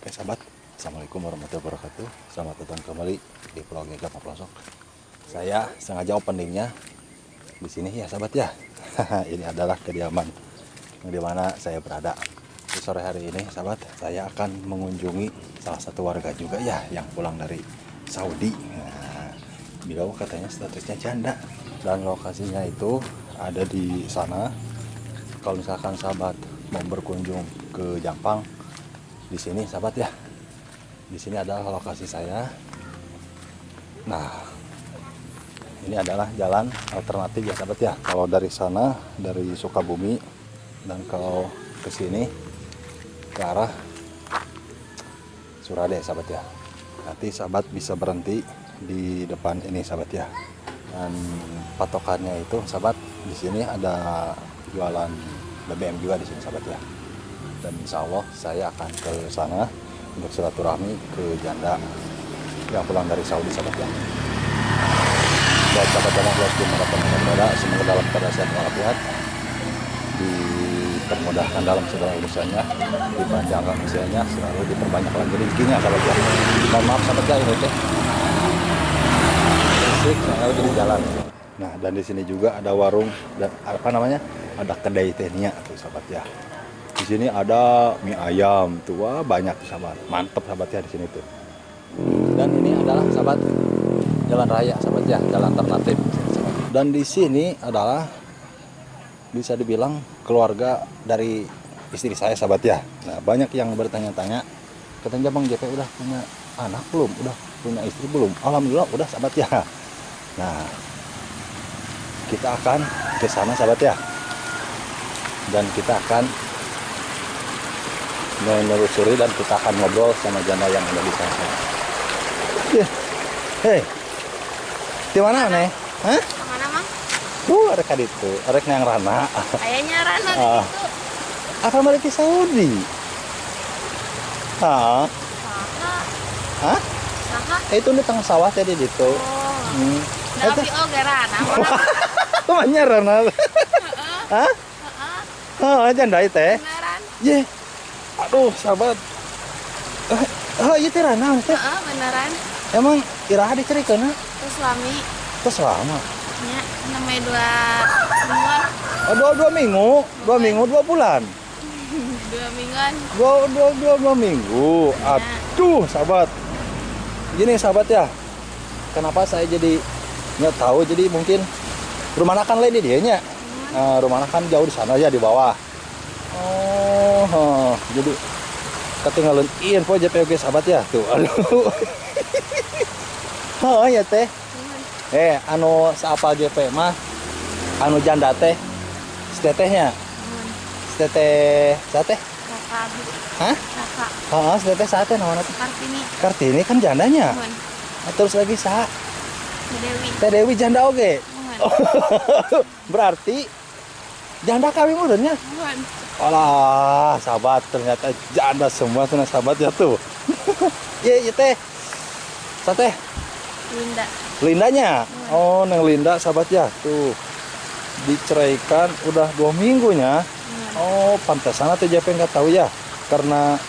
Oke sahabat, Assalamualaikum warahmatullahi wabarakatuh. Selamat datang kembali di Pulau Gegap Pelosok. Saya sengaja openingnya di sini ya sahabat ya. Ini adalah kediaman yang dimana saya berada. Di sore hari ini sahabat, saya akan mengunjungi salah satu warga juga ya yang pulang dari Saudi. Nah, beliau katanya statusnya janda dan lokasinya itu ada di sana. Kalau misalkan sahabat mau berkunjung ke Jampang, di sini sahabat ya, di sini adalah lokasi saya. Nah, ini adalah jalan alternatif ya sahabat ya. Kalau dari sana, dari Sukabumi, dan kalau ke sini ke arah Surade sahabat ya. Nanti sahabat bisa berhenti di depan ini sahabat ya. Dan patokannya itu sahabat, di sini ada jualan BBM juga di sini sahabat ya. Dan insya Allah saya akan ke sana untuk silaturahmi ke janda yang pulang dari Saudi sahabat ya. Dan sahabat yang kelas dimanapun berada, semoga dalam keadaan sehat walafiat, dipermudahkan dalam segala urusannya, dipanjangkan usianya, selalu diperbanyak lagi rezekinya sahabat ya. Dan maaf sahabat ya, ini teh fisik saya lagi di jalan. Nah, dan di sini juga ada warung dan apa namanya, ada kedai tehnya tuh sahabat ya. Di sini ada mie ayam tuh, wah banyak sahabat, mantep sahabat ya di sini tuh. Dan ini adalah sahabat jalan raya sahabat ya, jalan alternatif. Dan di sini adalah bisa dibilang keluarga dari istri saya sahabat ya. Nah, banyak yang bertanya-tanya, katanya Bang JP udah punya anak belum, udah punya istri belum? Alhamdulillah udah sahabat ya. Nah, kita akan ke sana sahabat ya, dan kita akan menelusuri dan kita akan ngobrol sama janda yang ada di sana. Hei, di mana nih? Hah? Mana mang? Ada kali itu, ada yang Rana. Kayaknya Rana gitu. Apa balik ke Saudi? Hah? Saha? Hah? Saha? Itu di tengah sawah tadi itu. Oh. Tapi oke Rana. Namanya Rana. Hah? Oh, janda itu teh. Beneran? Ye. Aduh, sahabat. Oh, iya teh Rana teh. Beneran. Emang iraha dicerikeun? Terus suami Terus lama. nya namanya 2 mingguan. Oh, dua minggu, 2 minggu, 2 bulan. 2 mingguan. Dua minggu. Aduh, sahabat. Gini sahabat ya. Kenapa saya jadi nggak tahu? Jadi mungkin rumah kan lain di dianya. Nah, rumah kan jauh di sana ya di bawah. Oh, jadi ketinggalan info JPG sahabat ya. Tuh, aduh. Oh ya teh. Anu saapa JP mah anu janda teh setetehnya. Seteteh sate? Kakak. Hah? Kakak. Heeh, seteteh sate namanya teh. Kartini. Kartini kan jandanya. Terus lagi sa Dewi. Teh Dewi janda oge. Berarti janda kami mudanya. Alah, sahabat ternyata janda semua tuh sahabat ya tuh. Iya teh. Sate. Linda. Lindanya. Oh, neng Linda sahabat ya tuh. Diceraikan udah 2 minggunya. Oh, pantesan tuh JP nggak tahu ya. Karena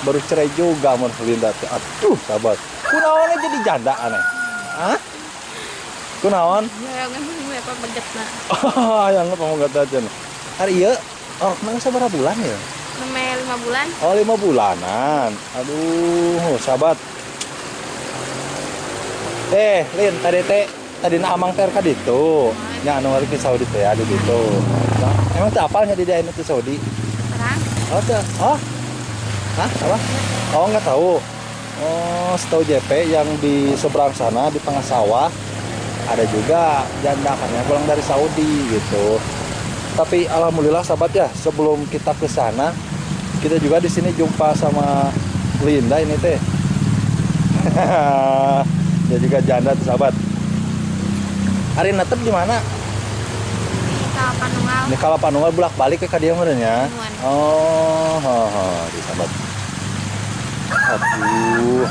baru cerai juga mun Linda teh. Aduh, sahabat. Kunaonnya jadi janda aneh. Hah? Kunaon? Ya ngan apa begetna. Oh, yang ngomong kata aja. Hari ieu nang sabaraha bulan ya? Namanya 5 bulan. Oh, 5 bulanan. Aduh, sahabat. Lin, tadi na amang ter ka dito. Nya anu ari ke Saudi teh ada dito. Nah, emang teh apalnya di daerah itu Saudi? Terang. Oh, teh. Oh. Hah? Apa? Oh, nggak tahu. Oh, setahu JP yang di seberang sana di tengah sawah ada juga janda kan yang pulang dari Saudi gitu. Tapi alhamdulillah sahabat ya, sebelum kita ke sana, kita juga di sini jumpa sama Linda ini teh. Dia juga janda tuh sahabat. Hari netep di mana? Di Kalapanunggal. Di Kalapanunggal bolak-balik ke dia merenya. Oh, di sahabat. Aduh,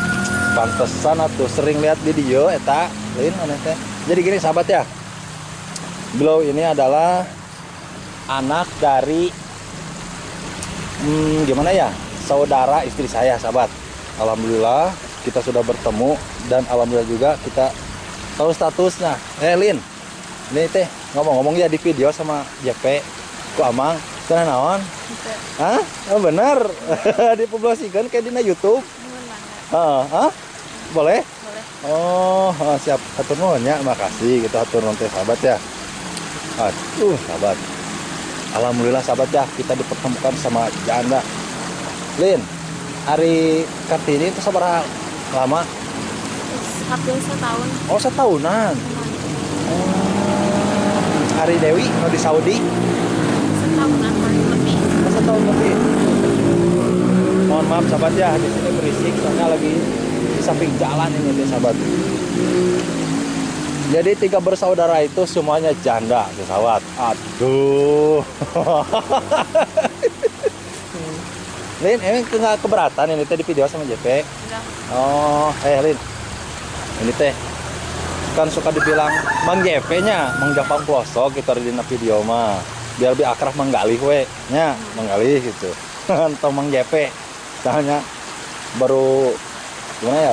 pantesan atuh sering lihat video eta Lin aneh teh. Jadi gini sahabat ya. Beliau ini adalah anak dari gimana ya? saudara istri saya, sahabat. Alhamdulillah kita sudah bertemu dan alhamdulillah juga kita tahu statusnya. Lin, ini teh ngomong-ngomong ya di video sama JP, ku Amang, sana naon? Gitu. Hah? Oh, bener. Dipublikasikan kayak di YouTube. Hah? Boleh? Boleh. Oh, siap. Hatur nuhun ya, makasih. Kita hatur nuhun teh sahabat ya. Aduh, sahabat. Alhamdulillah sahabat ya, kita dipertemukan sama janda. Lin, hari Kartini itu sabar lama? Hampir setahun. Oh, setahunan. Hari Dewi mau di Saudi? Setahunan paling lebih. Oh, setahun lebih. Mohon maaf sahabat ya, di sini berisik soalnya lagi di samping jalan ini deh sahabat. Jadi 3 bersaudara itu semuanya janda, sahabat. Aduh. Lin, emang nggak keberatan ini teh di video sama JP? Enggak. Oh, Lin. Ini teh kan suka dibilang Mang JP-nya, Mang Japang Pelosok gitu di video mah. Biar lebih akrab menggalih we nya, menggalih gitu. Atau Mang JP. Soalnya baru gimana ya?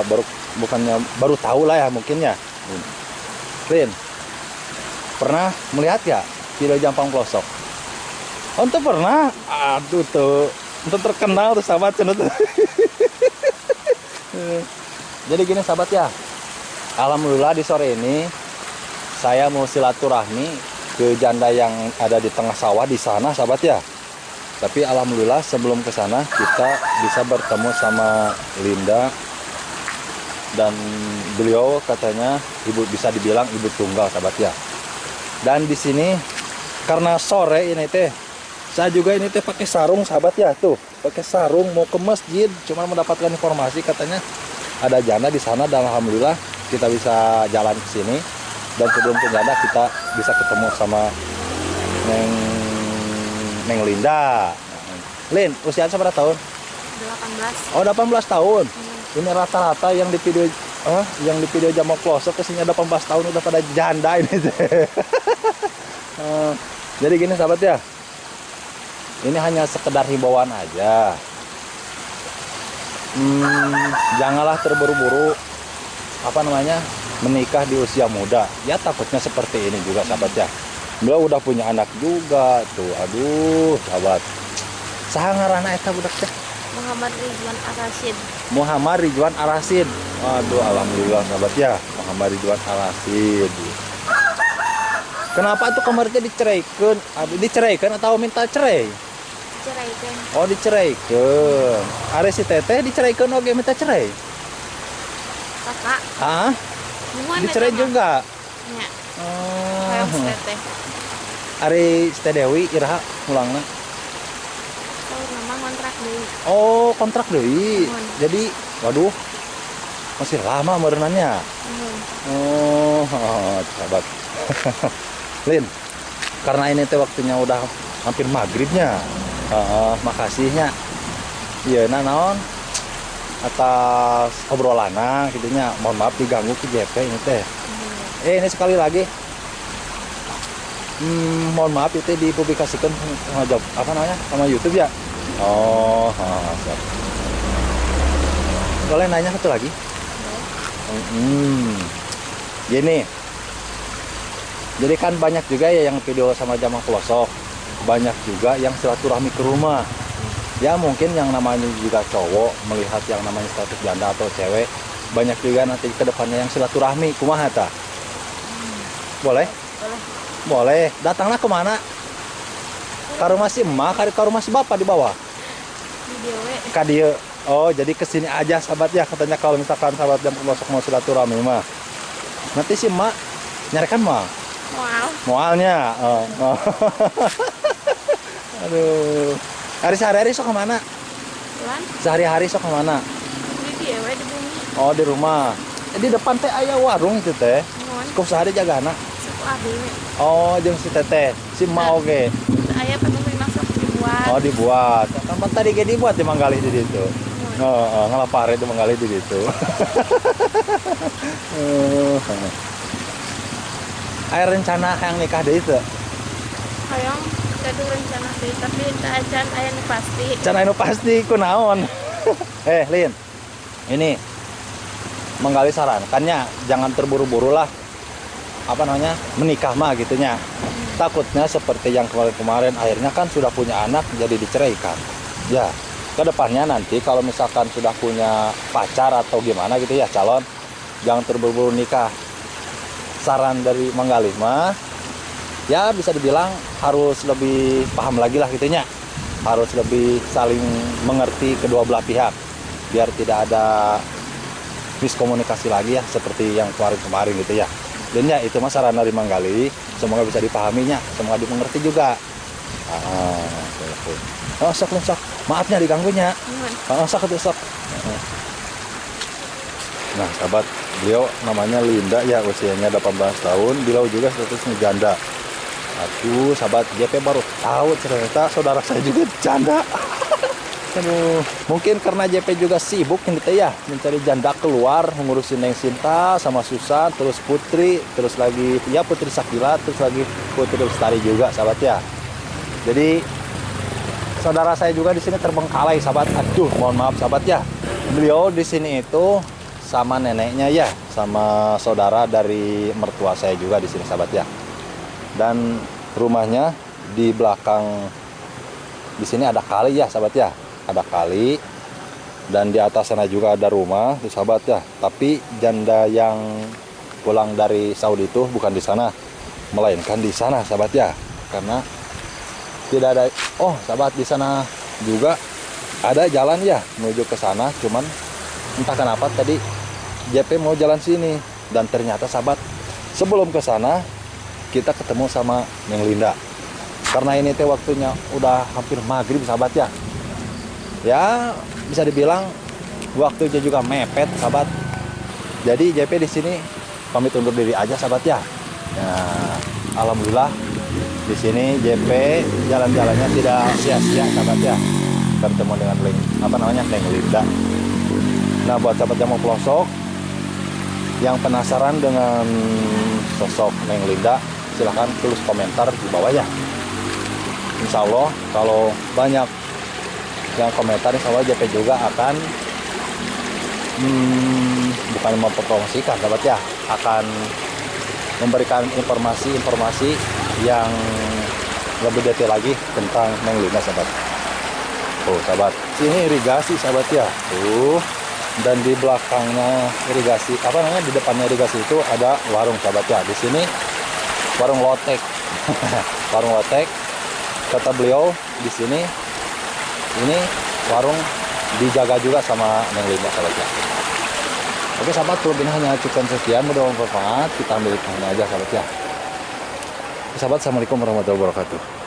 Baru tahu lah ya mungkin ya. Lin, pernah melihat ya video Jampang Pelosok? Oh, itu pernah? Aduh tuh, itu terkenal tuh sahabat tuh. Jadi gini sahabat ya, alhamdulillah di sore ini saya mau silaturahmi ke janda yang ada di tengah sawah di sana sahabat ya. Tapi alhamdulillah sebelum ke sana kita bisa bertemu sama Linda. Dan beliau katanya ibu, bisa dibilang ibu tunggal sahabat ya. Dan di sini karena sore ini teh saya juga ini teh pakai sarung sahabat ya, tuh pakai sarung mau ke masjid, cuma mendapatkan informasi katanya ada janda di sana dan alhamdulillah kita bisa jalan ke sini. Dan sebelum ke janda kita bisa ketemu sama Neng Linda. Lin, usia berapa tahun? 18. Oh, 18 tahun. Ini rata-rata yang di video Jampang Pelosok kesini 18 tahun udah pada janda ini teh. Jadi gini sahabat ya, ini hanya sekedar himbauan aja. Janganlah terburu-buru menikah di usia muda. Ya takutnya seperti ini juga sahabat ya. Beliau udah punya anak juga tuh. Aduh sahabat, saha ngaranna eta budak teh? Muhammad Ridwan Arasid. Muhammad Ridwan Arasid. Waduh, alhamdulillah sahabat ya, Muhammad Ridwan Arasid. Kenapa tuh kemarin diceraikan? Diceraikan atau minta cerai? Ceraikan. Oh, diceraikan. Are si Teteh diceraikan oke minta cerai? Kakak. Ah? Hubungan Dicerai juga? Ya. Oh. Kayak teteh. Are si Teh Dewi iraha mulangna? Oh, memang kontrak deui. Oh, kontrak deui. Mohon. Jadi, waduh, masih lama merenannya. Oh, sahabat. Lin, karena ini teh waktunya udah hampir maghribnya. Makasihnya. Iya, naon atas obrolanna gitunya. Mohon maaf diganggu ke JP ini teh. Ini sekali lagi. Mohon maaf itu dipublikasikan sama YouTube ya. Oh, siap. Boleh nanya satu lagi? Gini. Jadi kan banyak juga ya yang video sama Jampang Pelosok. Banyak juga yang silaturahmi ke rumah. Ya mungkin yang namanya juga cowok melihat yang namanya status janda atau cewek, banyak juga nanti ke depannya yang silaturahmi. Kumaha ta? Boleh? Boleh. Datanglah kemana? Ka rumah si emak, ka rumah si bapak di bawah. Video we. Ka dieu. Oh, jadi kesini aja sahabat ya, katanya kalau misalkan sahabat Jampang Pelosok mau silaturahmi mah. Nanti si emak nyarikan mah. Mualnya. Oh. Aduh. Hari sehari-hari sok kemana? Lan, Sehari-hari sok kemana? di dia we di bumi. Oh, di rumah. Di depan teh aya warung itu teh. Mohon. Cukup sehari jagana. Suku abi we. Oh, jeung si Teteh, si Ma oge. Aya penunggu masak dibuat. Oh, dibuat. Kan tadi ge dibuat di manggalih di ditu. Oh, ngalapare itu manggalih di ditu. Aya rencana hayang nikah deui teu? Hayang Kadang rencana deh, tapi tak acan ayah nu pasti. Can anu pasti kunaon. Lin. Ini menggali sarankannya jangan terburu-buru lah. Apa namanya? Menikah mah gitunya. Takutnya seperti yang kemarin-kemarin akhirnya kan sudah punya anak jadi diceraikan. Ya, kedepannya nanti kalau misalkan sudah punya pacar atau gimana gitu ya calon, jangan terburu-buru nikah. Saran dari Manggalih mah ya bisa dibilang harus lebih paham lagi lah gitunya, harus lebih saling mengerti kedua belah pihak biar tidak ada miskomunikasi lagi ya seperti yang kemarin-kemarin gitu ya. Dan ya itu mah saran dari Manggalih, semoga bisa dipahaminya, semoga dimengerti juga. Sok. Maafnya diganggunya. Sok. Nah, sahabat, beliau namanya Linda ya, usianya 18 tahun, beliau juga statusnya janda. Aduh, sahabat, JP baru tahu ternyata saudara saya juga janda. Aduh, mungkin karena JP juga sibuk gitu ya, mencari janda keluar, ngurusin Neng Sinta sama Susan, terus Putri, terus lagi ya Putri Sakila, terus lagi Putri Lestari juga, sahabat ya. Jadi saudara saya juga di sini terbengkalai, sahabat. Aduh, mohon maaf, sahabat ya. Beliau di sini itu sama neneknya ya, sama saudara dari mertua saya juga di sini, sahabat ya. Dan rumahnya di belakang di sini ada kali ya, sahabat ya. Ada kali dan di atas sana juga ada rumah, tuh sahabat ya. Tapi janda yang pulang dari Saudi itu bukan di sana, melainkan di sana, sahabat ya. Karena tidak ada, oh sahabat, di sana juga ada jalan ya menuju ke sana, cuman entah kenapa tadi JP mau jalan sini dan ternyata sahabat sebelum ke sana kita ketemu sama Neng Linda. Karena ini teh waktunya udah hampir maghrib, sahabat ya. Ya bisa dibilang waktunya juga mepet, sahabat. Jadi JP di sini pamit undur diri aja, sahabat ya. Ya, alhamdulillah di sini JP jalan-jalannya tidak sia-sia, sahabat ya. Bertemu dengan Neng Linda. Nah, buat sahabat yang mau pelosok, yang penasaran dengan sosok Neng Linda, silahkan tulis komentar di bawah ya. Insya Allah kalau banyak yang komentar, insya Allah JP juga akan bukan mempromosikan, sahabat ya, akan memberikan informasi yang lebih detail lagi tentang Neng Linda, sahabat. Tuh sahabat, sini irigasi, sahabat ya. Dan di belakangnya irigasi, di depannya irigasi itu ada warung, sahabat ya. Di sini warung lotek. Warung lotek. Kata beliau di sini ini warung dijaga juga sama Neng Linda, sahabat ya. Oke sahabat, klub ini hanya cukup sekian, mudah bermanfaat. Kita ambil hikmahnya aja, sahabat ya. Sahabat, assalamualaikum warahmatullahi wabarakatuh.